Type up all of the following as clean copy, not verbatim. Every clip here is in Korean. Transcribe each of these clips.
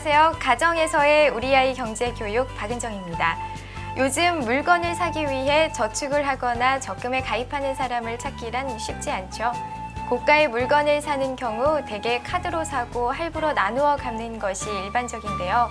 안녕하세요. 가정에서의 우리 아이 경제 교육 박은정입니다. 요즘 물건을 사기 위해 저축을 하거나 적금에 가입하는 사람을 찾기란 쉽지 않죠. 고가의 물건을 사는 경우 대개 카드로 사고 할부로 나누어 갚는 것이 일반적인데요.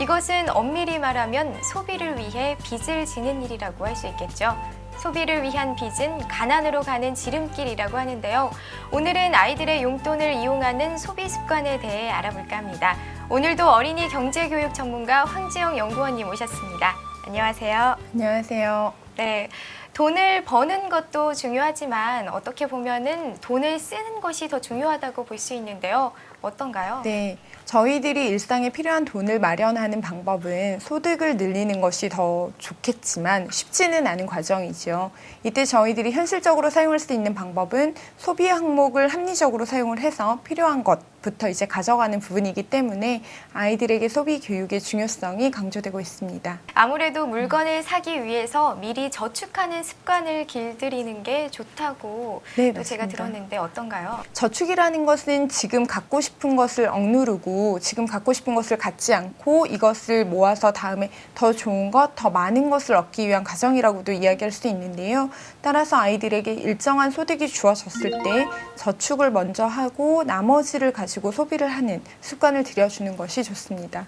이것은 엄밀히 말하면 소비를 위해 빚을 지는 일이라고 할 수 있겠죠. 소비를 위한 빚은 가난으로 가는 지름길이라고 하는데요. 오늘은 아이들의 용돈을 이용하는 소비 습관에 대해 알아볼까 합니다. 오늘도 어린이 경제교육 전문가 황지영 연구원님 모셨습니다. 안녕하세요. 안녕하세요. 네, 돈을 버는 것도 중요하지만 어떻게 보면은 돈을 쓰는 것이 더 중요하다고 볼 수 있는데요. 어떤가요? 네, 저희들이 일상에 필요한 돈을 마련하는 방법은 소득을 늘리는 것이 더 좋겠지만 쉽지는 않은 과정이죠. 이때 저희들이 현실적으로 사용할 수 있는 방법은 소비 항목을 합리적으로 사용을 해서 필요한 것부터 이제 가져가는 부분이기 때문에 아이들에게 소비 교육의 중요성이 강조되고 있습니다. 아무래도 물건을 사기 위해서 미리 저축하는 습관을 길들이는 게 좋다고 네, 또 제가 맞습니다. 들었는데 어떤가요? 저축이라는 것은 지금 갖고 싶은 것을 억누르고 지금 갖고 싶은 것을 갖지 않고 이것을 모아서 다음에 더 좋은 것, 더 많은 것을 얻기 위한 과정이라고도 이야기할 수 있는데요. 따라서 아이들에게 일정한 소득이 주어졌을 때 저축을 먼저 하고 나머지를 가지고 소비를 하는 습관을 들여주는 것이 좋습니다.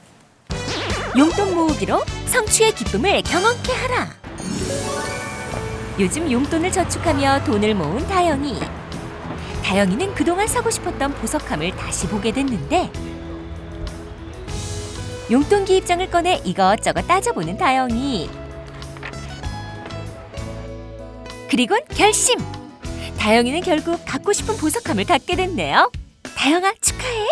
용돈 모으기로 성취의 기쁨을 경험케 하라. 요즘 용돈을 저축하며 돈을 모은 다영이. 다영이는 그동안 사고 싶었던 보석함을 다시 보게 됐는데 용돈 기입장을 꺼내 이것저것 따져보는 다영이. 그리곤 결심! 다영이는 결국 갖고 싶은 보석함을 갖게 됐네요. 다영아, 축하해!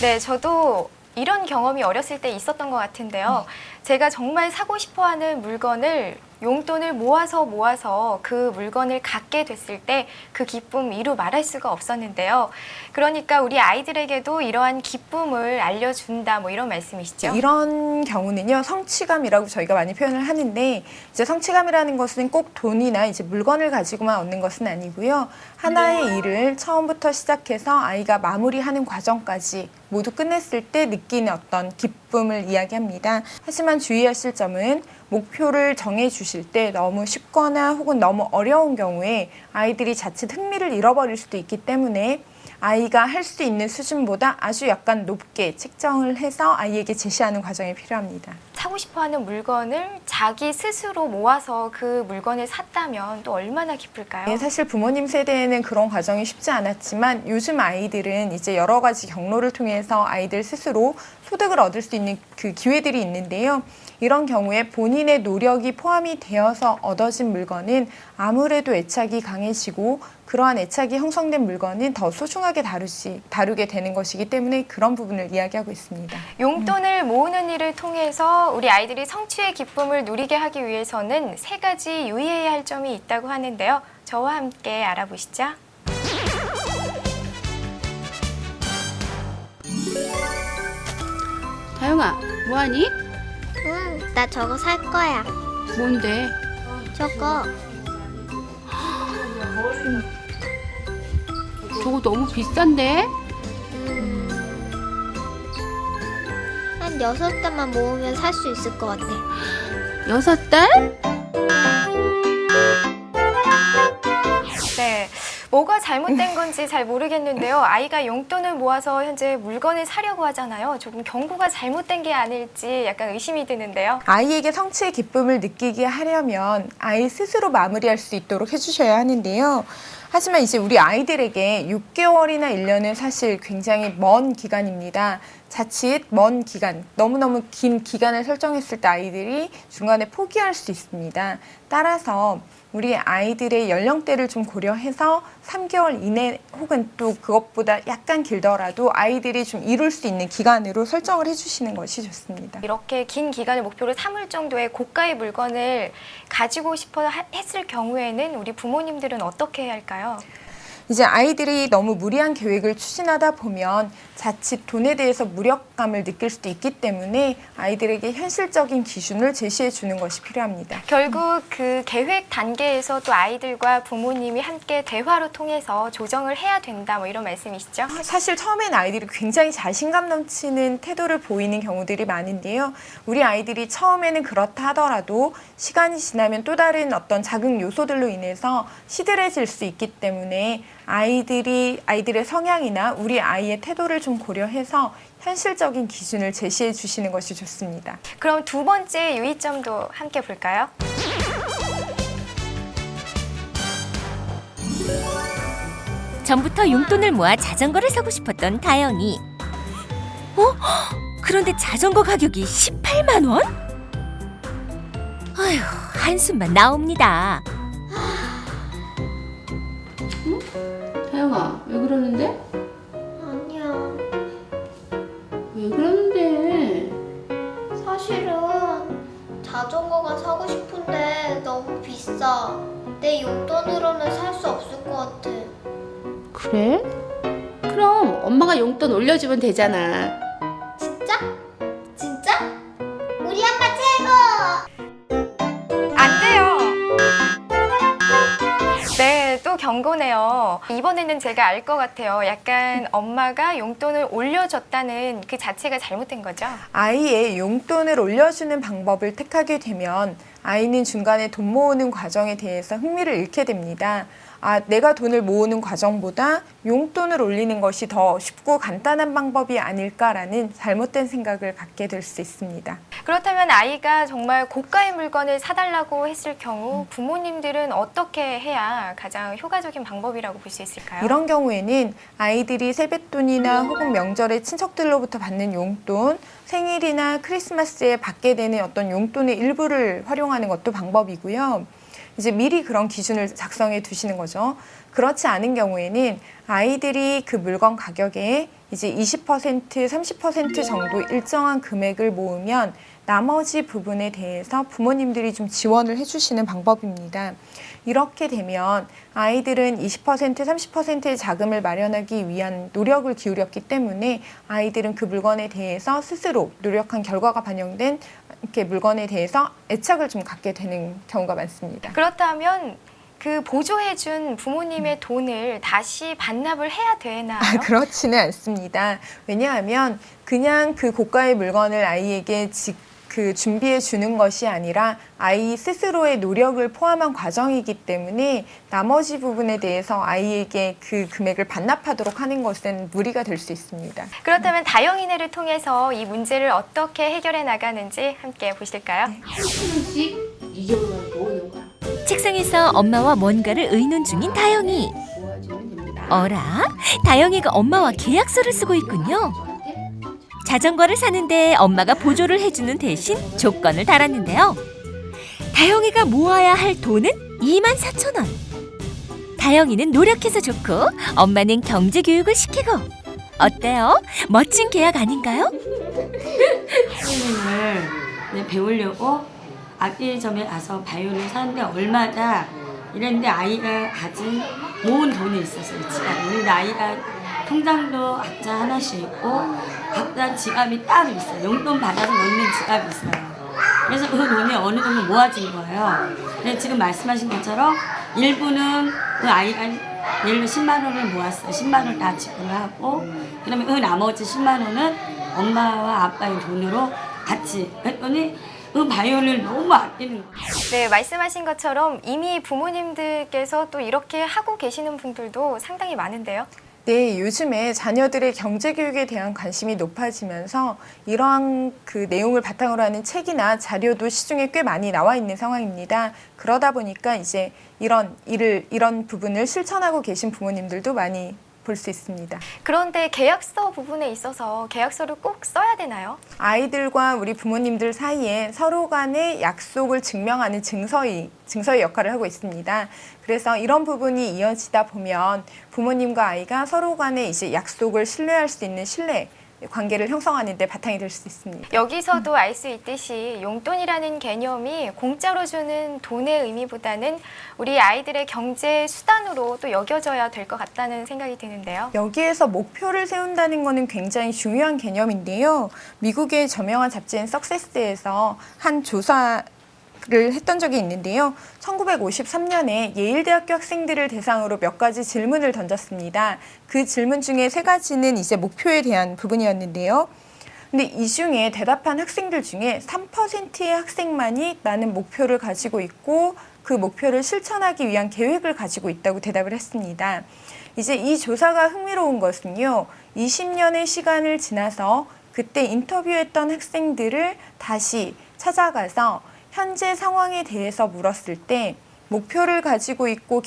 네, 저도 이런 경험이 어렸을 때 있었던 것 같은데요. 제가 정말 사고 싶어하는 물건을 용돈을 모아서 그 물건을 갖게 됐을 때 그 기쁨 이루 말할 수가 없었는데요. 그러니까 우리 아이들에게도 이러한 기쁨을 알려준다 뭐 이런 말씀이시죠? 이런 경우는요, 성취감이라고 저희가 많이 표현을 하는데, 이제 성취감이라는 것은 꼭 돈이나 이제 물건을 가지고만 얻는 것은 아니고요. 하나의 일을 처음부터 시작해서 아이가 마무리하는 과정까지 모두 끝냈을 때 느끼는 어떤 기쁨을 이야기합니다. 하지만 주의하실 점은 목표를 정해 주실 때 너무 쉽거나 혹은 너무 어려운 경우에 아이들이 자칫 흥미를 잃어버릴 수도 있기 때문에 아이가 할 수 있는 수준보다 아주 약간 높게 책정을 해서 아이에게 제시하는 과정이 필요합니다. 사고 싶어하는 물건을 자기 스스로 모아서 그 물건을 샀다면 또 얼마나 기쁠까요? 네, 사실 부모님 세대에는 그런 과정이 쉽지 않았지만 요즘 아이들은 이제 여러 가지 경로를 통해서 아이들 스스로 소득을 얻을 수 있는 그 기회들이 있는데요. 이런 경우에 본인의 노력이 포함이 되어서 얻어진 물건은 아무래도 애착이 강해지고 그러한 애착이 형성된 물건은 더 소중하게 다루게 되는 것이기 때문에 그런 부분을 이야기하고 있습니다. 용돈을 모으는 일을 통해서 우리 아이들이 성취의 기쁨을 누리게 하기 위해서는 3가지 유의해야 할 점이 있다고 하는데요. 저와 함께 알아보시죠. 다영아, 뭐하니? 응, 나 저거 살 거야. 뭔데? 저거. 저거 너무 비싼데? 한 6달만 모으면 살 수 있을 것 같아. 6달? 네, 뭐가 잘못된 건지 잘 모르겠는데요. 아이가 용돈을 모아서 현재 물건을 사려고 하잖아요. 조금 경고가 잘못된 게 아닐지 약간 의심이 드는데요. 아이에게 성취의 기쁨을 느끼게 하려면 아이 스스로 마무리할 수 있도록 해주셔야 하는데요. 하지만 이제 우리 아이들에게 6개월이나 1년은 사실 굉장히 먼 기간입니다. 자칫 먼 기간, 너무너무 긴 기간을 설정했을 때 아이들이 중간에 포기할 수 있습니다. 따라서 우리 아이들의 연령대를 좀 고려해서 3개월 이내 혹은 또 그것보다 약간 길더라도 아이들이 좀 이룰 수 있는 기간으로 설정을 해주시는 것이 좋습니다. 이렇게 긴 기간을 목표로 삼을 정도의 고가의 물건을 가지고 싶어 했을 경우에는 우리 부모님들은 어떻게 해야 할까요? 이제 아이들이 너무 무리한 계획을 추진하다 보면 자칫 돈에 대해서 무력감을 느낄 수도 있기 때문에 아이들에게 현실적인 기준을 제시해 주는 것이 필요합니다. 결국 그 계획 단계에서 또 아이들과 부모님이 함께 대화로 통해서 조정을 해야 된다 뭐 이런 말씀이시죠? 사실 처음엔 아이들이 굉장히 자신감 넘치는 태도를 보이는 경우들이 많은데요. 우리 아이들이 처음에는 그렇다 하더라도 시간이 지나면 또 다른 어떤 자극 요소들로 인해서 시들해질 수 있기 때문에 아이들의 성향이나 우리 아이의 태도를 좀 고려해서 현실적인 기준을 제시해 주시는 것이 좋습니다. 그럼 두 번째 유의점도 함께 볼까요? 전부터 용돈을 모아 자전거를 사고 싶었던 다영이. 그런데 자전거 가격이 18만 원? 아휴, 한숨만 나옵니다. 다영아, 왜 그러는데? 아니야. 왜 그러는데? 사실은 자전거가 사고 싶은데 너무 비싸. 내 용돈으로는 살 수 없을 것 같아. 그래? 그럼 엄마가 용돈 올려주면 되잖아. 진짜? 진짜? 우리 아빠 최고! 안 돼요. 네, 또 경고네요. 이번에는 제가 알 것 같아요. 약간 엄마가 용돈을 올려줬다는 그 자체가 잘못된 거죠? 아이의 용돈을 올려주는 방법을 택하게 되면 아이는 중간에 돈 모으는 과정에 대해서 흥미를 잃게 됩니다. 내가 돈을 모으는 과정보다 용돈을 올리는 것이 더 쉽고 간단한 방법이 아닐까라는 잘못된 생각을 갖게 될 수 있습니다. 그렇다면 아이가 정말 고가의 물건을 사달라고 했을 경우 부모님들은 어떻게 해야 가장 효과적인 방법이라고 볼 수 있을까요? 이런 경우에는 아이들이 세뱃돈이나 혹은 명절에 친척들로부터 받는 용돈, 생일이나 크리스마스에 받게 되는 어떤 용돈의 일부를 활용하는 것도 방법이고요. 이제 미리 그런 기준을 작성해 두시는 거죠. 그렇지 않은 경우에는 아이들이 그 물건 가격에 이제 20%, 30% 정도 일정한 금액을 모으면 나머지 부분에 대해서 부모님들이 좀 지원을 해주시는 방법입니다. 이렇게 되면 아이들은 20%, 30%의 자금을 마련하기 위한 노력을 기울였기 때문에 아이들은 그 물건에 대해서 스스로 노력한 결과가 반영된 이렇게 물건에 대해서 애착을 좀 갖게 되는 경우가 많습니다. 그렇다면 그 보조해준 부모님의 돈을 다시 반납을 해야 되나요? 그렇지는 않습니다. 왜냐하면 그냥 그 고가의 물건을 아이에게 준비해 주는 것이 아니라 아이 스스로의 노력을 포함한 과정이기 때문에 나머지 부분에 대해서 아이에게 그 금액을 반납하도록 하는 것은 무리가 될 수 있습니다. 그렇다면 다영이네를 통해서 이 문제를 어떻게 해결해 나가는지 함께 보실까요? 1,000원씩 2개월만 모으는 거야. 책상에서 엄마와 뭔가를 의논 중인 다영이. 모아주면 됩니다. 어라? 다영이가 엄마와 계약서를 쓰고 있군요. 자전거를 사는데 엄마가 보조를 해주는 대신 조건을 달았는데요. 다영이가 모아야 할 돈은 24,000원. 다영이는 노력해서 좋고 엄마는 경제 교육을 시키고. 어때요? 멋진 계약 아닌가요? 바이올린을 배우려고 악기점에 가서 바이올린 사는데 얼마다 이랬는데 아이가 가진 모은 돈이 있었어요. 지갑이. 근데 아이가 통장도 각자 하나씩 있고 각자 지갑이 따로 있어요. 용돈 받아서 넣는 지갑이 있어요. 그래서 그 돈이 어느 정도 모아진 거예요. 근데 지금 말씀하신 것처럼 일부는 그 아이가 예를 들어 10만 원을 모았어요. 10만 원 다 지불을 하고 그러면 그 나머지 10만 원은 엄마와 아빠의 돈으로 같이 했더니 그 바이올린을 너무 아끼는 거예요. 네, 말씀하신 것처럼 이미 부모님들께서 또 이렇게 하고 계시는 분들도 상당히 많은데요. 네, 요즘에 자녀들의 경제 교육에 대한 관심이 높아지면서 이러한 그 내용을 바탕으로 하는 책이나 자료도 시중에 꽤 많이 나와 있는 상황입니다. 그러다 보니까 이제 이런 부분을 실천하고 계신 부모님들도 많이 볼 수 있습니다. 그런데 계약서 부분에 있어서 계약서를 꼭 써야 되나요? 아이들과 우리 부모님들 사이에 서로 간의 약속을 증명하는 증서의 역할을 하고 있습니다. 그래서 이런 부분이 이어지다 보면 부모님과 아이가 서로 간에 이제 약속을 신뢰할 수 있는 신뢰 관계를 형성하는 데 바탕이 될 수 있습니다. 여기서도 알 수 있듯이 용돈이라는 개념이 공짜로 주는 돈의 의미보다는 우리 아이들의 경제 수단으로 또 여겨져야 될 것 같다는 생각이 드는데요. 여기에서 목표를 세운다는 것은 굉장히 중요한 개념인데요. 미국의 저명한 잡지인 석세스에서 한 조사를 했던 적이 있는데요. 1953년에 예일대학교 학생들을 대상으로 몇 가지 질문을 던졌습니다. 그 질문 중에 3가지는 이제 목표에 대한 부분이었는데요. 근데 이 중에 대답한 학생들 중에 3%의 학생만이 나는 목표를 가지고 있고 그 목표를 실천하기 위한 계획을 가지고 있다고 대답을 했습니다. 이제 이 조사가 흥미로운 것은요. 20년의 시간을 지나서 그때 인터뷰했던 학생들을 다시 찾아가서 현재 상황에 대해서 물었을 때 목표를 가지고 있고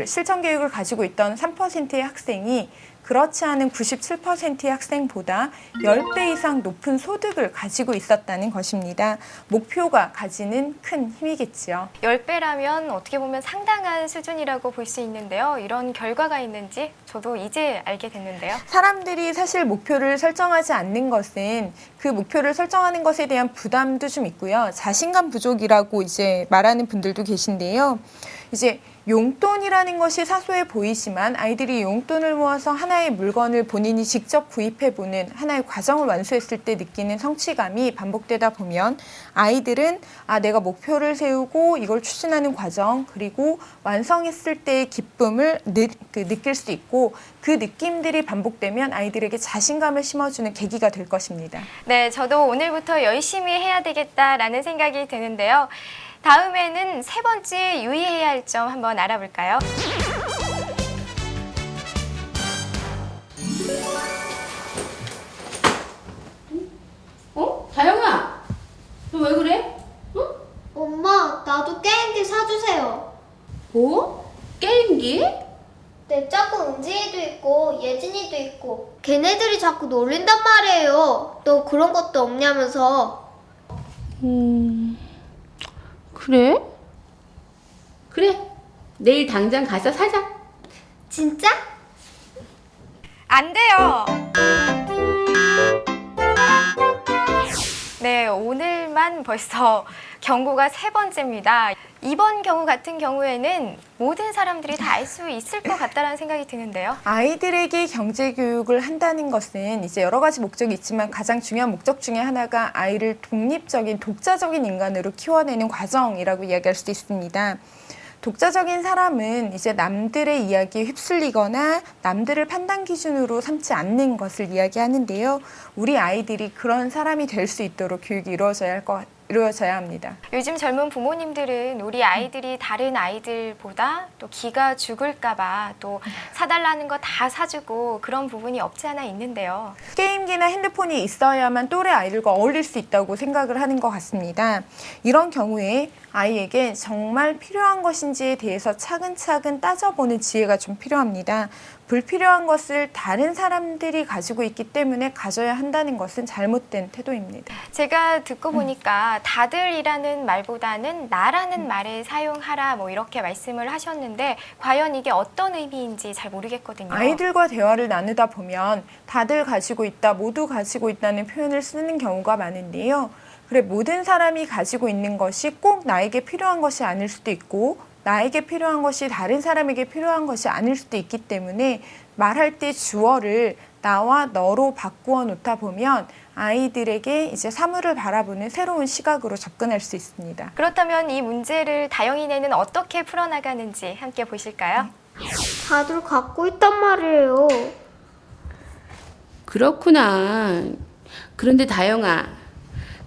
실천 계획을 가지고 있던 3%의 학생이 그렇지 않은 97%의 학생보다 10배 이상 높은 소득을 가지고 있었다는 것입니다. 목표가 가지는 큰 힘이겠지요. 10배라면 어떻게 보면 상당한 수준이라고 볼 수 있는데요. 이런 결과가 있는지 저도 이제 알게 됐는데요. 사람들이 사실 목표를 설정하지 않는 것은 그 목표를 설정하는 것에 대한 부담도 좀 있고요. 자신감 부족이라고 이제 말하는 분들도 계신데요. 이제 용돈이라는 것이 사소해 보이지만 아이들이 용돈을 모아서 하나의 물건을 본인이 직접 구입해보는 하나의 과정을 완수했을 때 느끼는 성취감이 반복되다 보면 아이들은 내가 목표를 세우고 이걸 추진하는 과정 그리고 완성했을 때의 기쁨을 느낄 수 있고 그 느낌들이 반복되면 아이들에게 자신감을 심어주는 계기가 될 것입니다. 네, 저도 오늘부터 열심히 해야 되겠다라는 생각이 드는데요. 다음에는 3번째 유의해야 할 점 한번 알아볼까요? 다영아, 너 왜 그래? 엄마, 나도 게임기 사주세요. 뭐? 게임기? 내 짝꿍 은진이도 있고 예진이도 있고 걔네들이 자꾸 놀린단 말이에요. 너 그런 것도 없냐면서. 그래? 그래. 내일 당장 가서 사자. 진짜? 안 돼요. 네, 오늘만 벌써 경고가 3번째입니다. 이번 경우 같은 경우에는 모든 사람들이 다 알 수 있을 것 같다는 생각이 드는데요. 아이들에게 경제 교육을 한다는 것은 이제 여러 가지 목적이 있지만 가장 중요한 목적 중에 하나가 아이를 독립적인 독자적인 인간으로 키워내는 과정이라고 이야기할 수 있습니다. 독자적인 사람은 이제 남들의 이야기에 휩쓸리거나 남들을 판단 기준으로 삼지 않는 것을 이야기하는데요. 우리 아이들이 그런 사람이 될 수 있도록 교육이 이루어져야 합니다. 요즘 젊은 부모님들은 우리 아이들이 다른 아이들보다 또 기가 죽을까봐 또 사달라는 거 다 사주고 그런 부분이 없지 않아 있는데요. 게임기나 핸드폰이 있어야만 또래 아이들과 어울릴 수 있다고 생각을 하는 것 같습니다. 이런 경우에 아이에게 정말 필요한 것인지에 대해서 차근차근 따져보는 지혜가 좀 필요합니다. 불필요한 것을 다른 사람들이 가지고 있기 때문에 가져야 한다는 것은 잘못된 태도입니다. 제가 듣고 보니까 다들이라는 말보다는 나라는 말을 사용하라 뭐 이렇게 말씀을 하셨는데 과연 이게 어떤 의미인지 잘 모르겠거든요. 아이들과 대화를 나누다 보면 다들 가지고 있다, 모두 가지고 있다는 표현을 쓰는 경우가 많은데요. 그래, 모든 사람이 가지고 있는 것이 꼭 나에게 필요한 것이 아닐 수도 있고 나에게 필요한 것이 다른 사람에게 필요한 것이 아닐 수도 있기 때문에 말할 때 주어를 나와 너로 바꾸어 놓다 보면 아이들에게 이제 사물을 바라보는 새로운 시각으로 접근할 수 있습니다. 그렇다면 이 문제를 다영이네는 어떻게 풀어나가는지 함께 보실까요? 다들 갖고 있단 말이에요. 그렇구나. 그런데 다영아,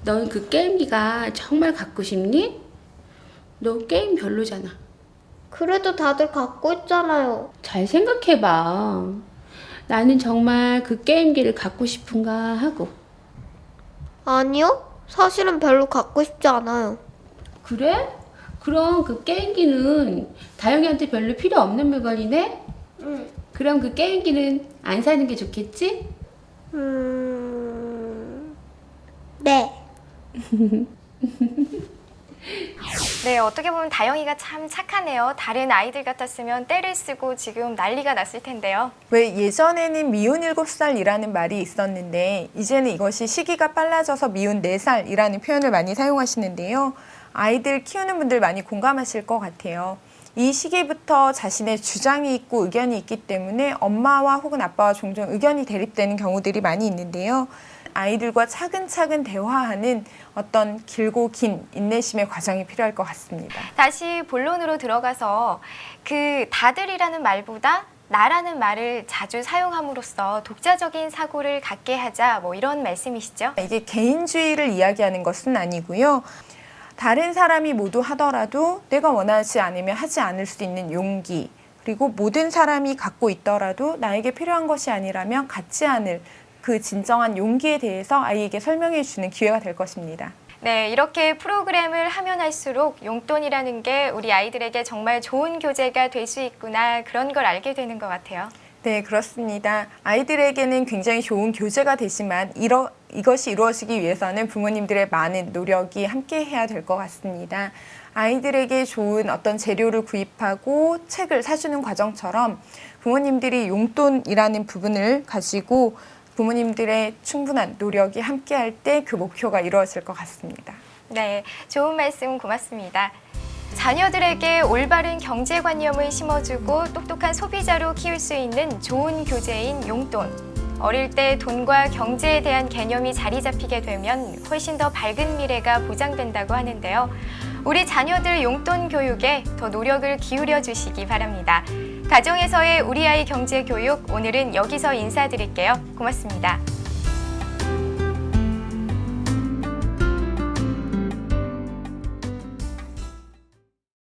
넌 그 게임기가 정말 갖고 싶니? 너 게임 별로잖아. 그래도 다들 갖고 있잖아요. 잘 생각해봐. 나는 정말 그 게임기를 갖고 싶은가 하고. 아니요. 사실은 별로 갖고 싶지 않아요. 그래? 그럼 그 게임기는 다영이한테 별로 필요 없는 물건이네? 응. 그럼 그 게임기는 안 사는 게 좋겠지? 네. 네, 어떻게 보면 다영이가 참 착하네요. 다른 아이들 같았으면 떼를 쓰고 지금 난리가 났을 텐데요. 왜 예전에는 미운 7살이라는 말이 있었는데 이제는 이것이 시기가 빨라져서 미운 4살이라는 표현을 많이 사용하시는데요. 아이들 키우는 분들 많이 공감하실 것 같아요. 이 시기부터 자신의 주장이 있고 의견이 있기 때문에 엄마와 혹은 아빠와 종종 의견이 대립되는 경우들이 많이 있는데요. 아이들과 차근차근 대화하는 어떤 길고 긴 인내심의 과정이 필요할 것 같습니다. 다시 본론으로 들어가서 그 다들이라는 말보다 나라는 말을 자주 사용함으로써 독자적인 사고를 갖게 하자, 뭐 이런 말씀이시죠? 이게 개인주의를 이야기하는 것은 아니고요. 다른 사람이 모두 하더라도 내가 원하지 않으면 하지 않을 수 있는 용기, 그리고 모든 사람이 갖고 있더라도 나에게 필요한 것이 아니라면 갖지 않을 그 진정한 용기에 대해서 아이에게 설명해 주는 기회가 될 것입니다. 네, 이렇게 프로그램을 하면 할수록 용돈이라는 게 우리 아이들에게 정말 좋은 교재가 될 수 있구나, 그런 걸 알게 되는 것 같아요. 네, 그렇습니다. 아이들에게는 굉장히 좋은 교재가 되지만 이것이 이루어지기 위해서는 부모님들의 많은 노력이 함께 해야 될 것 같습니다. 아이들에게 좋은 어떤 재료를 구입하고 책을 사주는 과정처럼 부모님들이 용돈이라는 부분을 가지고 부모님들의 충분한 노력이 함께할 때 그 목표가 이루어질 것 같습니다. 네, 좋은 말씀 고맙습니다. 자녀들에게 올바른 경제관념을 심어주고 똑똑한 소비자로 키울 수 있는 좋은 교재인 용돈. 어릴 때 돈과 경제에 대한 개념이 자리 잡히게 되면 훨씬 더 밝은 미래가 보장된다고 하는데요. 우리 자녀들 용돈 교육에 더 노력을 기울여 주시기 바랍니다. 가정에서의 우리 아이 경제 교육, 오늘은 여기서 인사드릴게요. 고맙습니다.